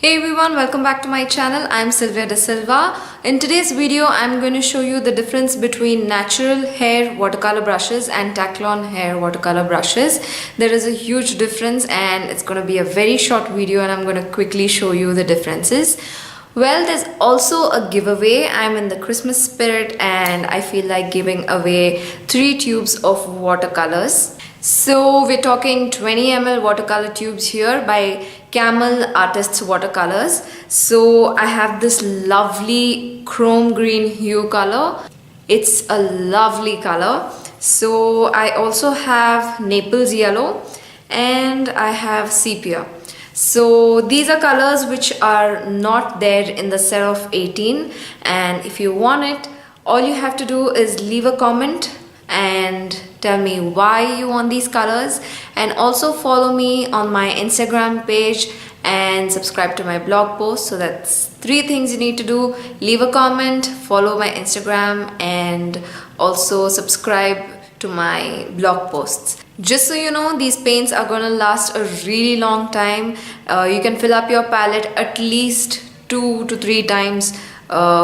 Hey everyone, welcome back to my channel. I'm Sylvia D'Silva. In today's video, I'm going to show you the difference between natural hair watercolor brushes and Taklon hair watercolor brushes. There is a huge difference and it's going to be a very short video and I'm going to quickly show you the differences. Well, there's also a giveaway. I'm in the Christmas spirit and I feel like giving away 3 tubes of watercolors. So we're talking 20 ml watercolor tubes here by Camel Artists Watercolors. So I have this lovely chrome green hue color. It's a lovely color. So I also have Naples yellow and I have sepia. So these are colors which are not there in the set of 18, and if you want it, all you have to do is leave a comment and tell me why you want these colors, and also follow me on my Instagram page and subscribe to my blog post. So that's 3 things you need to do: leave a comment, follow my Instagram, and also subscribe to my blog posts. Just so you know, these paints are gonna last a really long time. You can fill up your palette at least 2 to 3 times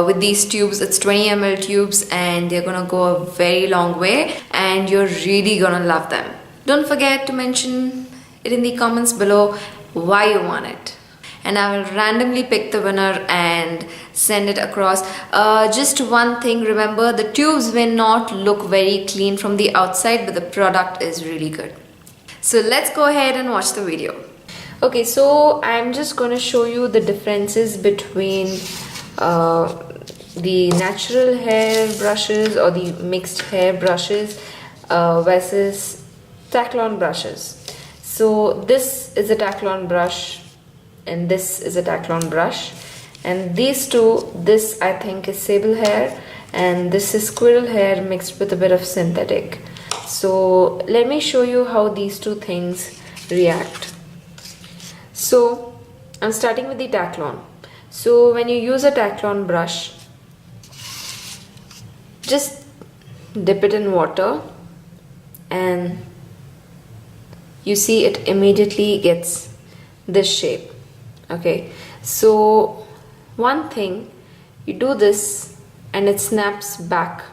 with these tubes. It's 20 ml tubes and they're gonna go a very long way and you're really gonna love them. Don't forget to mention it in the comments below why you want it, and I will randomly pick the winner and send it across. Just one thing, remember, the tubes may not look very clean from the outside, but the product is really good. So let's go ahead and watch the video. Okay, so I'm just going to show you the differences between the natural hair brushes or the mixed hair brushes versus Taklon brushes. So this is a Taklon brush and this is a Taklon brush, and these two, this I think is sable hair and this is squirrel hair mixed with a bit of synthetic. So let me show you how these two things react. So I'm starting with the Taklon. So when you use a Taklon brush, just dip it in water and you see it immediately gets this shape. Okay, so one thing, you do this and it snaps back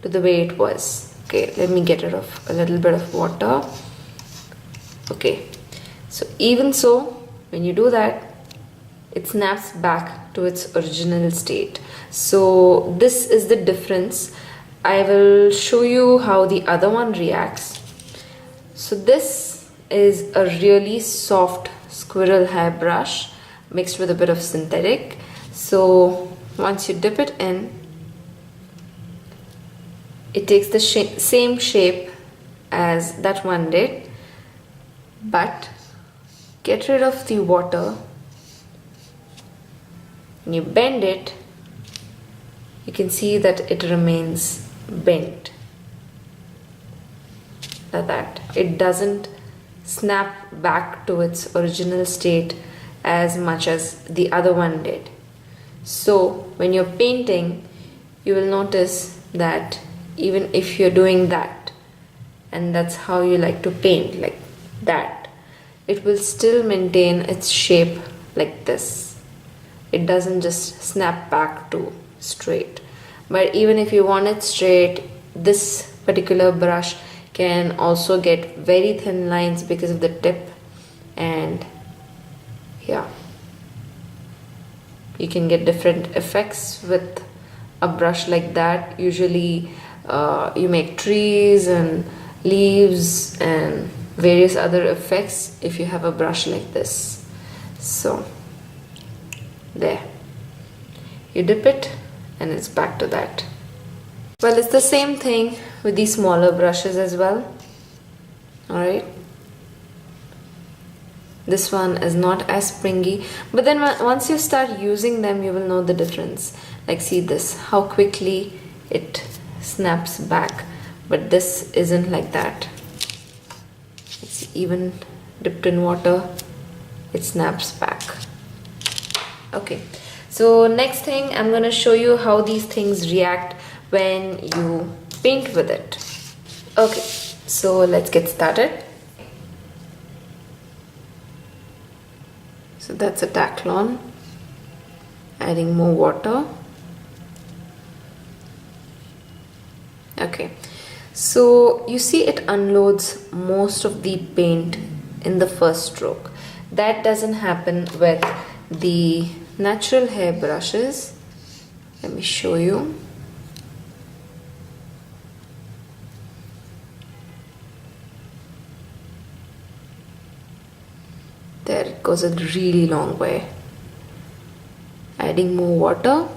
to the way it was. Okay, let me get rid of a little bit of water. Okay, so even so, when you do that, it snaps back to its original state. So this is the difference. I will show you how the other one reacts. So this is a really soft squirrel hair brush mixed with a bit of synthetic. So once you dip it in, it takes the same shape as that one did, but get rid of the water and you bend it, you can see that it remains bent like that. It doesn't snap back to its original state as much as the other one did. So when you're painting, you will notice that even if you're doing that, and that's how you like to paint, like that, it will still maintain its shape like this. It doesn't just snap back to straight. But even if you want it straight, this particular brush can also get very thin lines because of the tip, and yeah, you can get different effects with a brush like that. Usually you make trees and leaves and various other effects if you have a brush like this. So there, you dip it and it's back to that. Well, it's the same thing with these smaller brushes as well. Alright, this one is not as springy, but then once you start using them, you will know the difference. Like, see this, how quickly it snaps back, but this isn't like that. It's even dipped in water, it snaps back. Okay, so next thing, I'm gonna show you how these things react when you paint with it. Okay, so let's get started. So that's a Taklon. Adding more water. Okay, so you see it unloads most of the paint in the first stroke. That doesn't happen with the natural hair brushes. Let me show you. There, it goes a really long way. Adding more water.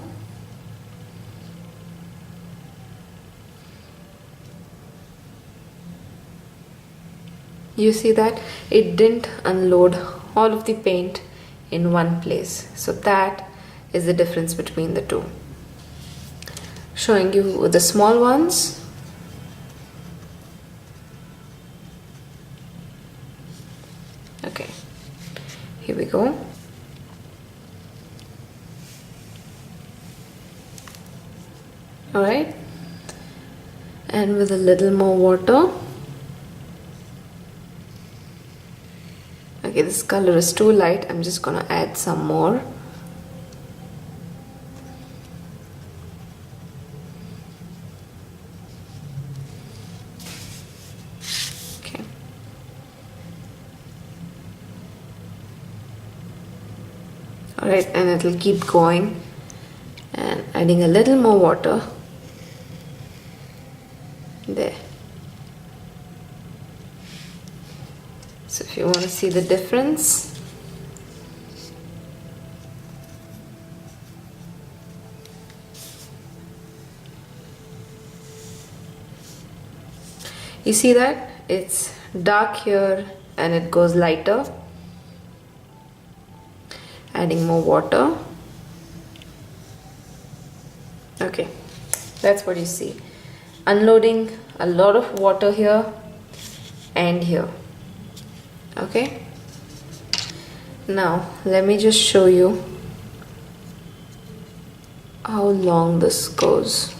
You see that it didn't unload all of the paint in one place. So that is the difference between the two. Showing you the small ones. Okay, here we go. Alright, and with a little more water. Okay, this color is too light. I'm just gonna add some more. Okay. Alright, and it'll keep going. And adding a little more water. There. So if you want to see the difference, you see that it's dark here and it goes lighter. Adding more water. Okay, that's what you see. Unloading a lot of water here and here. Okay, now let me just show you how long this goes.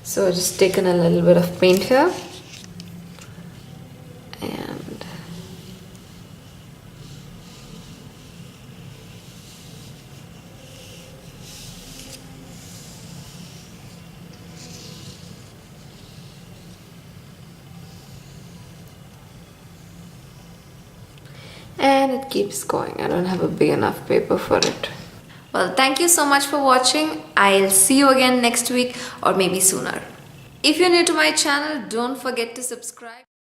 So just taken a little bit of paint here and it keeps going. I don't have a big enough paper for it. Well, thank you so much for watching. I'll see you again next week or maybe sooner. If you're new to my channel, don't forget to subscribe.